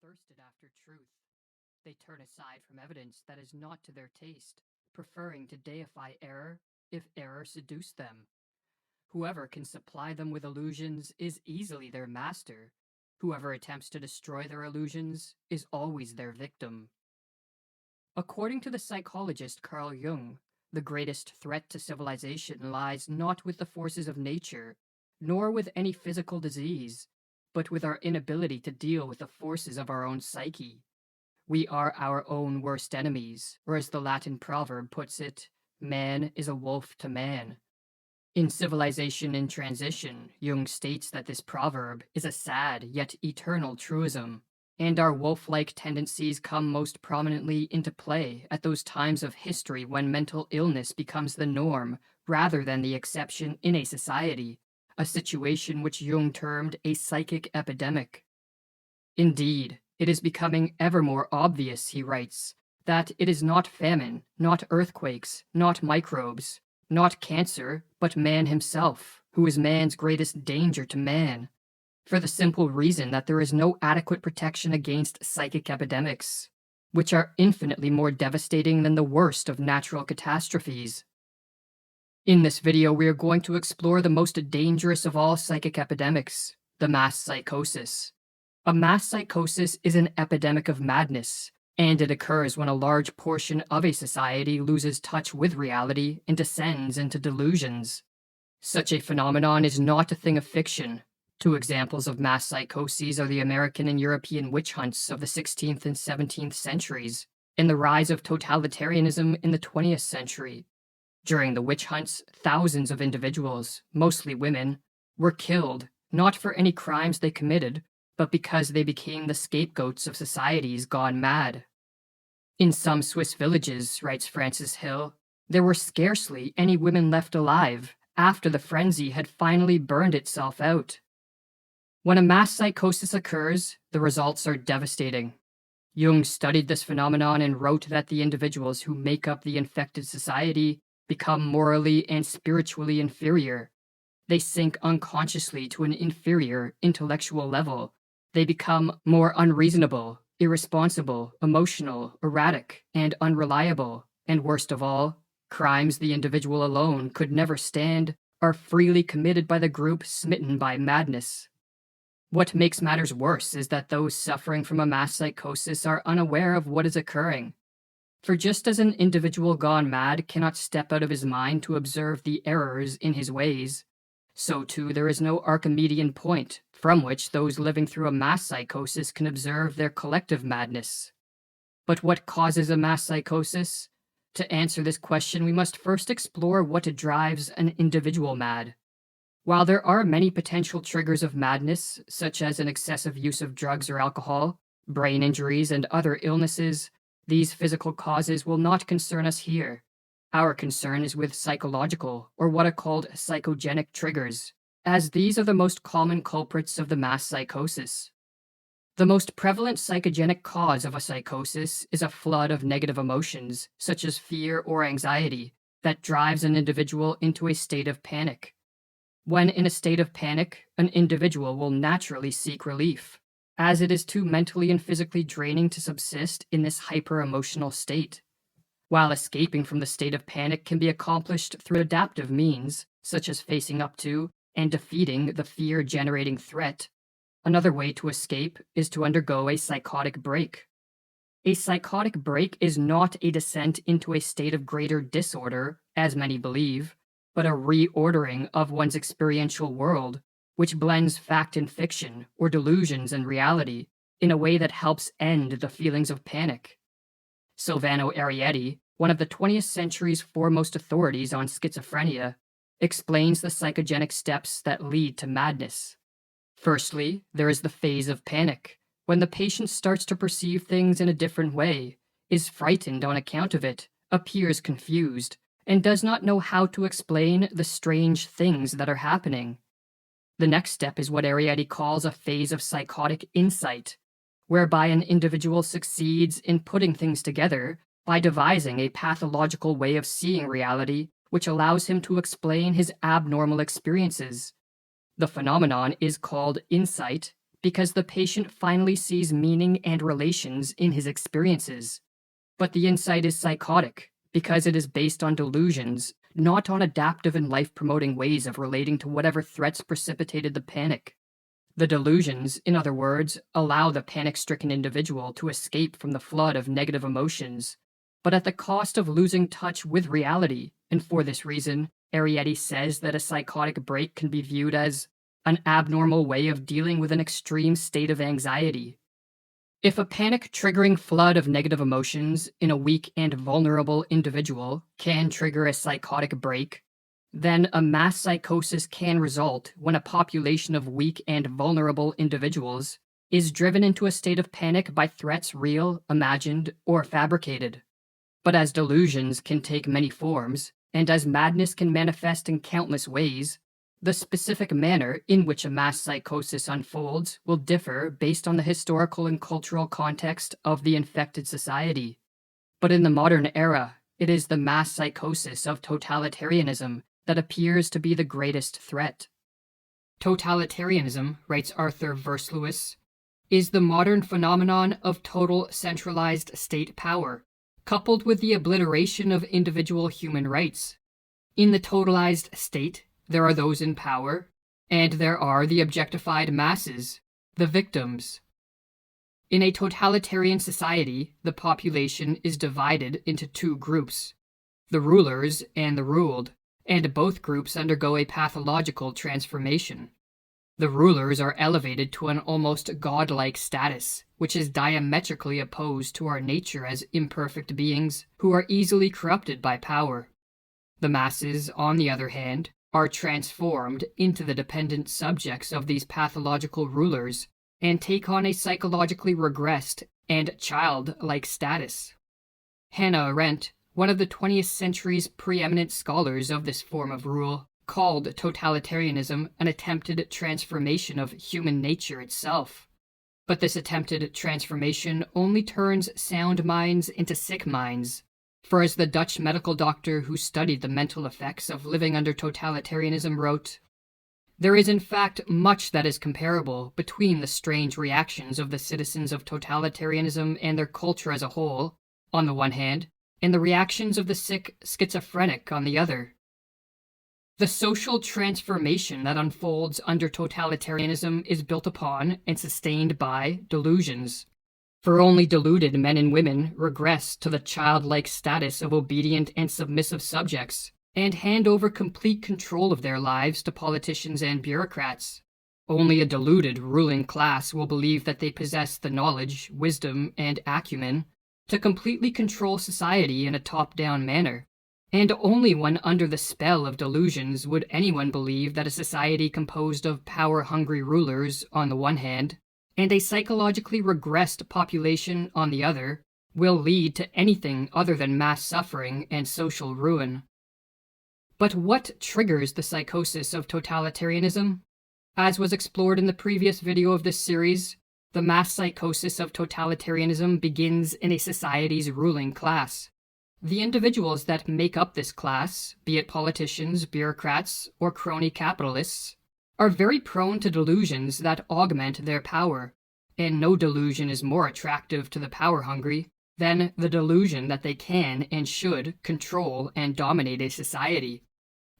thirsted after truth. They turn aside from evidence that is not to their taste, preferring to deify error if error seduced them. Whoever can supply them with illusions is easily their master. Whoever attempts to destroy their illusions is always their victim. According to the psychologist Carl Jung, the greatest threat to civilization lies not with the forces of nature, nor with any physical disease, but with our inability to deal with the forces of our own psyche. We are our own worst enemies, or as the Latin proverb puts it, man is a wolf to man. In Civilization in Transition, Jung states that this proverb is a sad yet eternal truism, and our wolf-like tendencies come most prominently into play at those times of history when mental illness becomes the norm rather than the exception in a society, a situation which Jung termed a psychic epidemic. Indeed, it is becoming ever more obvious, he writes, that it is not famine, not earthquakes, not microbes, not cancer, but man himself, who is man's greatest danger to man, for the simple reason that there is no adequate protection against psychic epidemics, which are infinitely more devastating than the worst of natural catastrophes. In this video, we are going to explore the most dangerous of all psychic epidemics, the mass psychosis. A mass psychosis is an epidemic of madness, and it occurs when a large portion of a society loses touch with reality and descends into delusions. Such a phenomenon is not a thing of fiction. Two examples of mass psychoses are the American and European witch hunts of the 16th and 17th centuries, and the rise of totalitarianism in the 20th century. During the witch hunts, thousands of individuals, mostly women, were killed, not for any crimes they committed, but because they became the scapegoats of societies gone mad. In some Swiss villages, writes Francis Hill, there were scarcely any women left alive after the frenzy had finally burned itself out. When a mass psychosis occurs, the results are devastating. Jung studied this phenomenon and wrote that the individuals who make up the infected society become morally and spiritually inferior. They sink unconsciously to an inferior intellectual level. They become more unreasonable, irresponsible, emotional, erratic, and unreliable, and worst of all, crimes the individual alone could never stand are freely committed by the group smitten by madness. What makes matters worse is that those suffering from a mass psychosis are unaware of what is occurring. For just as an individual gone mad cannot step out of his mind to observe the errors in his ways, so too there is no Archimedean point from which those living through a mass psychosis can observe their collective madness. But what causes a mass psychosis? To answer this question, we must first explore what drives an individual mad. While there are many potential triggers of madness, such as an excessive use of drugs or alcohol, brain injuries, and other illnesses, these physical causes will not concern us here. Our concern is with psychological, or what are called psychogenic triggers, as these are the most common culprits of the mass psychosis. The most prevalent psychogenic cause of a psychosis is a flood of negative emotions, such as fear or anxiety, that drives an individual into a state of panic. When in a state of panic, an individual will naturally seek relief, as it is too mentally and physically draining to subsist in this hyper-emotional state. While escaping from the state of panic can be accomplished through adaptive means, such as facing up to and defeating the fear-generating threat, another way to escape is to undergo a psychotic break. A psychotic break is not a descent into a state of greater disorder, as many believe, but a reordering of one's experiential world, which blends fact and fiction, or delusions and reality, in a way that helps end the feelings of panic. Silvano Arietti, one of the 20th century's foremost authorities on schizophrenia, explains the psychogenic steps that lead to madness. Firstly, there is the phase of panic, when the patient starts to perceive things in a different way, is frightened on account of it, appears confused, and does not know how to explain the strange things that are happening. The next step is what Arietti calls a phase of psychotic insight, whereby an individual succeeds in putting things together by devising a pathological way of seeing reality which allows him to explain his abnormal experiences. The phenomenon is called insight, because the patient finally sees meaning and relations in his experiences. But the insight is psychotic because it is based on delusions, not on adaptive and life-promoting ways of relating to whatever threats precipitated the panic. The delusions, in other words, allow the panic-stricken individual to escape from the flood of negative emotions, but at the cost of losing touch with reality, and for this reason, Arietti says that a psychotic break can be viewed as an abnormal way of dealing with an extreme state of anxiety. If a panic-triggering flood of negative emotions in a weak and vulnerable individual can trigger a psychotic break, then a mass psychosis can result when a population of weak and vulnerable individuals is driven into a state of panic by threats real, imagined, or fabricated. But as delusions can take many forms, and as madness can manifest in countless ways, the specific manner in which a mass psychosis unfolds will differ based on the historical and cultural context of the infected society. But in the modern era, it is the mass psychosis of totalitarianism that appears to be the greatest threat. Totalitarianism, writes Arthur Versluis, is the modern phenomenon of total centralized state power, coupled with the obliteration of individual human rights. In the totalized state, there are those in power, and there are the objectified masses, the victims. In a totalitarian society, the population is divided into two groups, the rulers and the ruled, and both groups undergo a pathological transformation. The rulers are elevated to an almost godlike status, which is diametrically opposed to our nature as imperfect beings who are easily corrupted by power. The masses, on the other hand, are transformed into the dependent subjects of these pathological rulers and take on a psychologically regressed and childlike status. Hannah Arendt, one of the 20th century's preeminent scholars of this form of rule, called totalitarianism an attempted transformation of human nature itself. But this attempted transformation only turns sound minds into sick minds. For as the Dutch medical doctor who studied the mental effects of living under totalitarianism wrote, "There is in fact much that is comparable between the strange reactions of the citizens of totalitarianism and their culture as a whole, on the one hand, and the reactions of the sick schizophrenic on the other. The social transformation that unfolds under totalitarianism is built upon and sustained by delusions. For only deluded men and women regress to the childlike status of obedient and submissive subjects, and hand over complete control of their lives to politicians and bureaucrats. Only a deluded ruling class will believe that they possess the knowledge, wisdom, and acumen to completely control society in a top-down manner. And only when under the spell of delusions would anyone believe that a society composed of power-hungry rulers, on the one hand, and a psychologically regressed population, on the other, will lead to anything other than mass suffering and social ruin. But what triggers the psychosis of totalitarianism? As was explored in the previous video of this series, the mass psychosis of totalitarianism begins in a society's ruling class. The individuals that make up this class, be it politicians, bureaucrats, or crony capitalists, are very prone to delusions that augment their power, and no delusion is more attractive to the power-hungry than the delusion that they can and should control and dominate a society.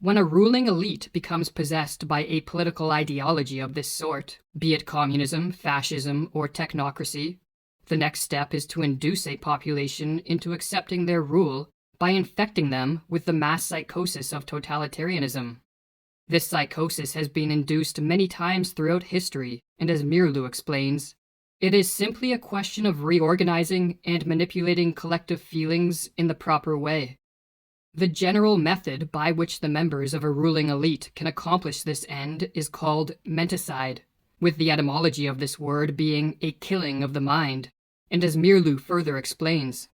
When a ruling elite becomes possessed by a political ideology of this sort, be it communism, fascism, or technocracy, the next step is to induce a population into accepting their rule by infecting them with the mass psychosis of totalitarianism. This psychosis has been induced many times throughout history, and as Mirlu explains, it is simply a question of reorganizing and manipulating collective feelings in the proper way. The general method by which the members of a ruling elite can accomplish this end is called menticide, with the etymology of this word being a killing of the mind, and as Mirlu further explains,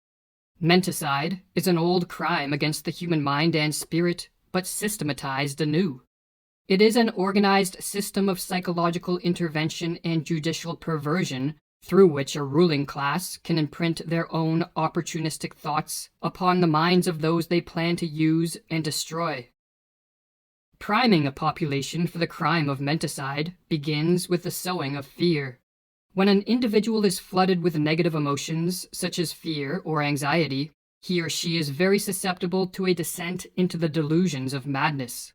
menticide is an old crime against the human mind and spirit, but systematized anew. It is an organized system of psychological intervention and judicial perversion through which a ruling class can imprint their own opportunistic thoughts upon the minds of those they plan to use and destroy. Priming a population for the crime of menticide begins with the sowing of fear. When an individual is flooded with negative emotions, such as fear or anxiety, he or she is very susceptible to a descent into the delusions of madness.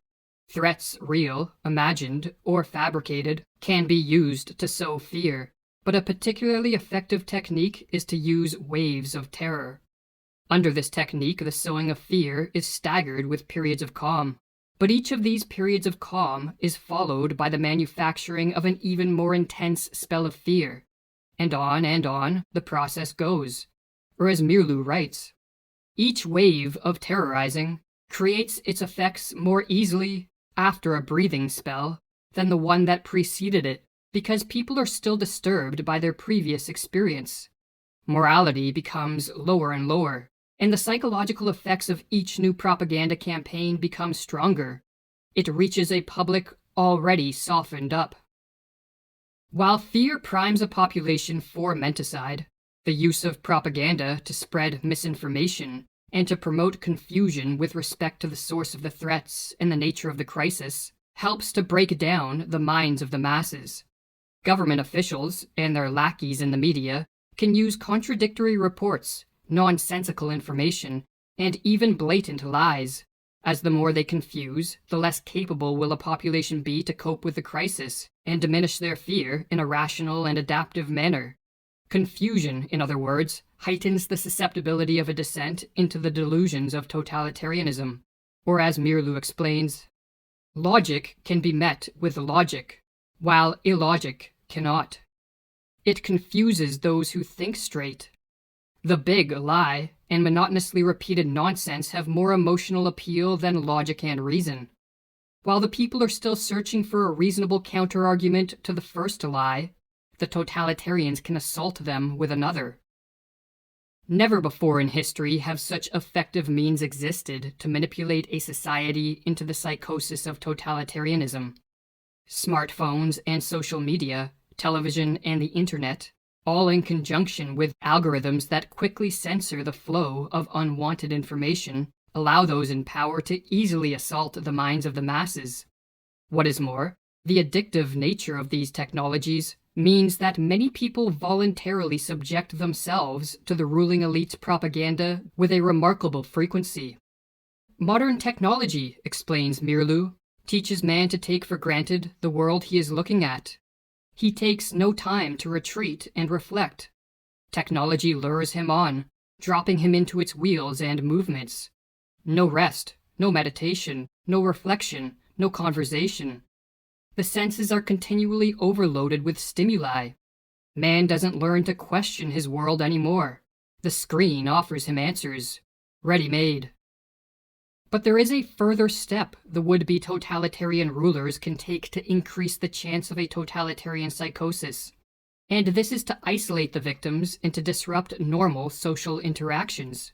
Threats, real, imagined, or fabricated, can be used to sow fear, but a particularly effective technique is to use waves of terror. Under this technique, the sowing of fear is staggered with periods of calm. But each of these periods of calm is followed by the manufacturing of an even more intense spell of fear. And on the process goes. Or as Mirlu writes, each wave of terrorizing creates its effects more easily after a breathing spell than the one that preceded it, because people are still disturbed by their previous experience. Morality becomes lower and lower, and the psychological effects of each new propaganda campaign become stronger. It reaches a public already softened up. While fear primes a population for menticide, the use of propaganda to spread misinformation and to promote confusion with respect to the source of the threats and the nature of the crisis helps to break down the minds of the masses. Government officials and their lackeys in the media can use contradictory reports, nonsensical information, and even blatant lies. As the more they confuse, the less capable will a population be to cope with the crisis and diminish their fear in a rational and adaptive manner. Confusion, in other words, heightens the susceptibility of a descent into the delusions of totalitarianism. Or as Mirlu explains, logic can be met with logic, while illogic cannot. It confuses those who think straight. The big lie and monotonously repeated nonsense have more emotional appeal than logic and reason. While the people are still searching for a reasonable counter-argument to the first lie, the totalitarians can assault them with another. Never before in history have such effective means existed to manipulate a society into the psychosis of totalitarianism. Smartphones and social media, television and the internet, all in conjunction with algorithms that quickly censor the flow of unwanted information, allow those in power to easily assault the minds of the masses. What is more, the addictive nature of these technologies means that many people voluntarily subject themselves to the ruling elite's propaganda with a remarkable frequency. Modern technology, explains Mirlu, teaches man to take for granted the world he is looking at. He takes no time to retreat and reflect. Technology lures him on, dropping him into its wheels and movements. No rest, no meditation, no reflection, no conversation. The senses are continually overloaded with stimuli. Man doesn't learn to question his world anymore. The screen offers him answers, ready-made. But there is a further step the would-be totalitarian rulers can take to increase the chance of a totalitarian psychosis, and this is to isolate the victims and to disrupt normal social interactions.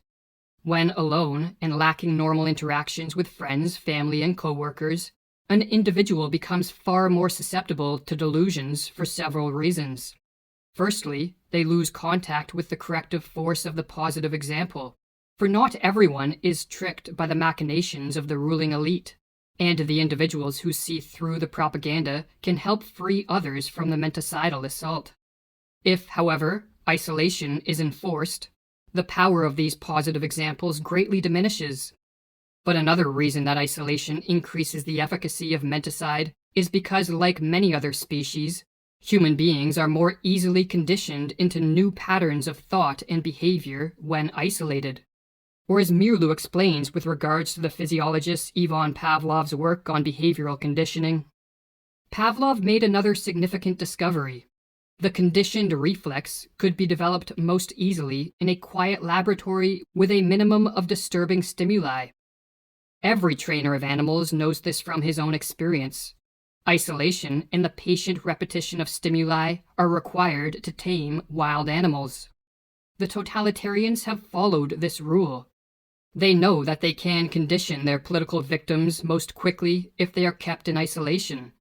When alone and lacking normal interactions with friends, family, and co-workers, an individual becomes far more susceptible to delusions for several reasons. Firstly, they lose contact with the corrective force of the positive example. For not everyone is tricked by the machinations of the ruling elite, and the individuals who see through the propaganda can help free others from the menticidal assault. If, however, isolation is enforced, the power of these positive examples greatly diminishes. But another reason that isolation increases the efficacy of menticide is because, like many other species, human beings are more easily conditioned into new patterns of thought and behavior when isolated. Or as Mirlu explains with regards to the physiologist Ivan Pavlov's work on behavioral conditioning, Pavlov made another significant discovery. The conditioned reflex could be developed most easily in a quiet laboratory with a minimum of disturbing stimuli. Every trainer of animals knows this from his own experience. Isolation and the patient repetition of stimuli are required to tame wild animals. The totalitarians have followed this rule. They know that they can condition their political victims most quickly if they are kept in isolation.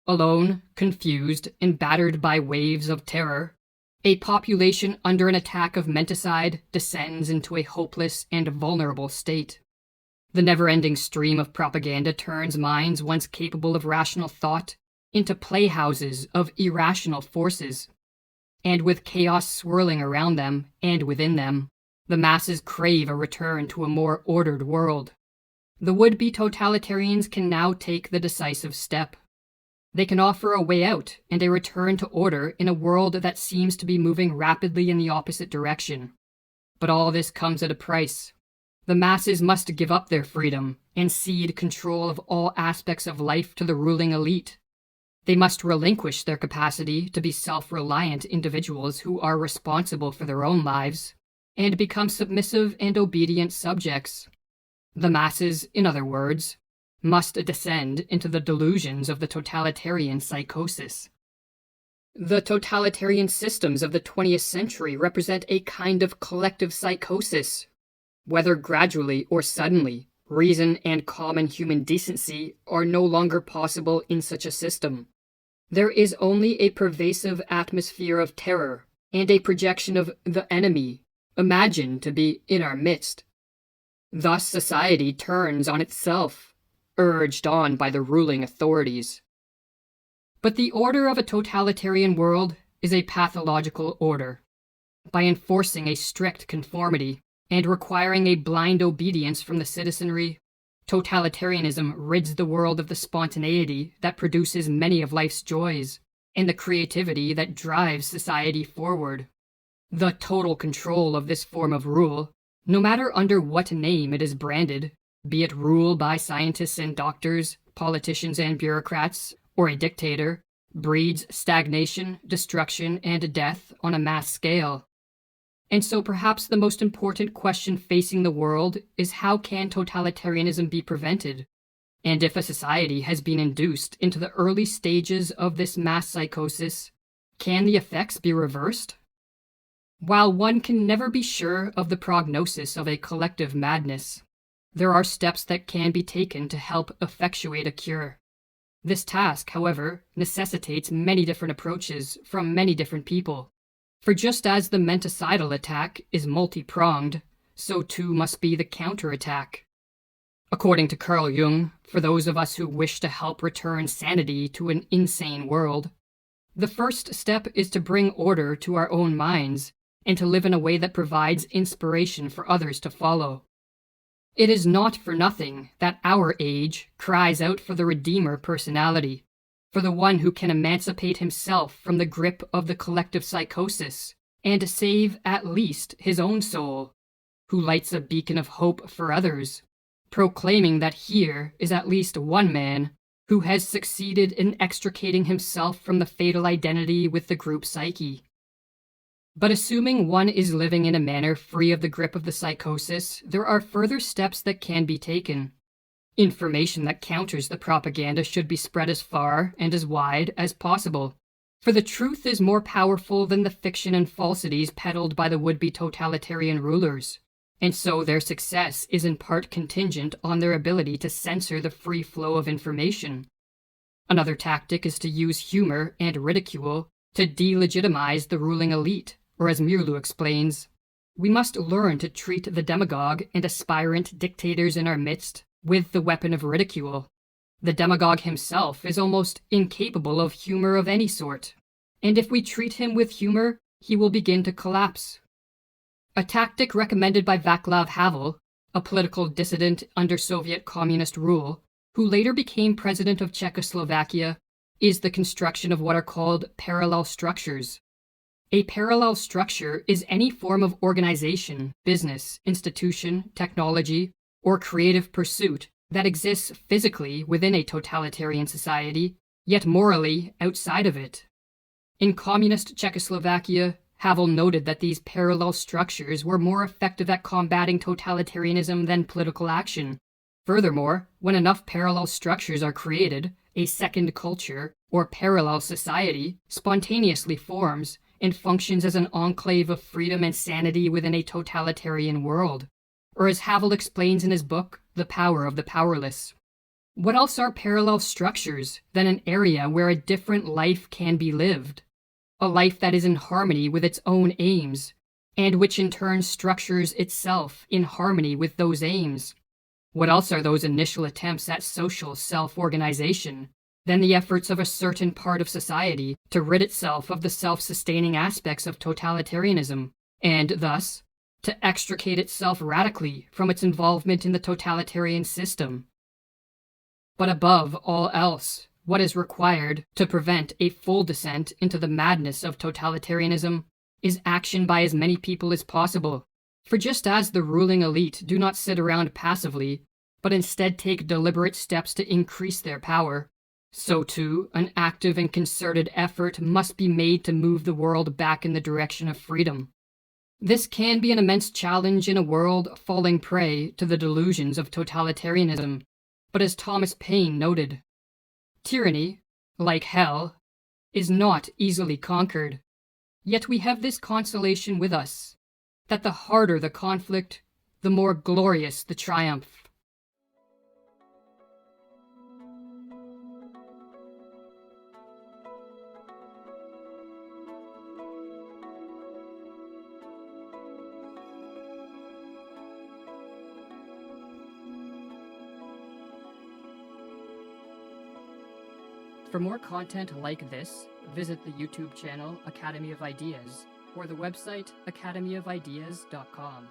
Alone, confused, and battered by waves of terror, a population under an attack of menticide descends into a hopeless and vulnerable state. The never-ending stream of propaganda turns minds once capable of rational thought into playhouses of irrational forces. And with chaos swirling around them and within them, the masses crave a return to a more ordered world. The would-be totalitarians can now take the decisive step. They can offer a way out and a return to order in a world that seems to be moving rapidly in the opposite direction. But all this comes at a price. The masses must give up their freedom and cede control of all aspects of life to the ruling elite. They must relinquish their capacity to be self-reliant individuals who are responsible for their own lives and become submissive and obedient subjects. The masses, in other words, must descend into the delusions of the totalitarian psychosis. The totalitarian systems of the 20th century represent a kind of collective psychosis. Whether gradually or suddenly, reason and common human decency are no longer possible in such a system. There is only a pervasive atmosphere of terror and a projection of the enemy, imagined to be in our midst. Thus society turns on itself, urged on by the ruling authorities. But the order of a totalitarian world is a pathological order. By enforcing a strict conformity and requiring a blind obedience from the citizenry, totalitarianism rids the world of the spontaneity that produces many of life's joys and the creativity that drives society forward. The total control of this form of rule, no matter under what name it is branded, be it rule by scientists and doctors, politicians and bureaucrats, or a dictator, breeds stagnation, destruction, and death on a mass scale. And so perhaps the most important question facing the world is how can totalitarianism be prevented? And if a society has been induced into the early stages of this mass psychosis, can the effects be reversed? While one can never be sure of the prognosis of a collective madness, there are steps that can be taken to help effectuate a cure. This task, however, necessitates many different approaches from many different people. For just as the menticidal attack is multi-pronged, so too must be the counterattack. According to Carl Jung, for those of us who wish to help return sanity to an insane world, the first step is to bring order to our own minds and to live in a way that provides inspiration for others to follow. It is not for nothing that our age cries out for the Redeemer personality, for the one who can emancipate himself from the grip of the collective psychosis and save at least his own soul, who lights a beacon of hope for others, proclaiming that here is at least one man who has succeeded in extricating himself from the fatal identity with the group psyche. But assuming one is living in a manner free of the grip of the psychosis, there are further steps that can be taken. Information that counters the propaganda should be spread as far and as wide as possible, for the truth is more powerful than the fiction and falsities peddled by the would-be totalitarian rulers, and so their success is in part contingent on their ability to censor the free flow of information. Another tactic is to use humor and ridicule to delegitimize the ruling elite, or as Mirlu explains, we must learn to treat the demagogue and aspirant dictators in our midst with the weapon of ridicule. The demagogue himself is almost incapable of humor of any sort, and if we treat him with humor, he will begin to collapse. A tactic recommended by Václav Havel, a political dissident under Soviet communist rule, who later became president of Czechoslovakia, is the construction of what are called parallel structures. A parallel structure is any form of organization, business, institution, technology, or creative pursuit that exists physically within a totalitarian society, yet morally outside of it. In communist Czechoslovakia, Havel noted that these parallel structures were more effective at combating totalitarianism than political action. Furthermore, when enough parallel structures are created, a second culture, or parallel society, spontaneously forms and functions as an enclave of freedom and sanity within a totalitarian world. Or as Havel explains in his book, The Power of the Powerless. What else are parallel structures than an area where a different life can be lived? A life that is in harmony with its own aims, and which in turn structures itself in harmony with those aims. What else are those initial attempts at social self-organization than the efforts of a certain part of society to rid itself of the self-sustaining aspects of totalitarianism, and thus to extricate itself radically from its involvement in the totalitarian system? But above all else, what is required to prevent a full descent into the madness of totalitarianism is action by as many people as possible. For just as the ruling elite do not sit around passively, but instead take deliberate steps to increase their power, so too an active and concerted effort must be made to move the world back in the direction of freedom. This can be an immense challenge in a world falling prey to the delusions of totalitarianism, but as Thomas Paine noted, tyranny, like hell, is not easily conquered. Yet we have this consolation with us, that the harder the conflict, the more glorious the triumph. For more content like this, visit the YouTube channel Academy of Ideas or the website academyofideas.com.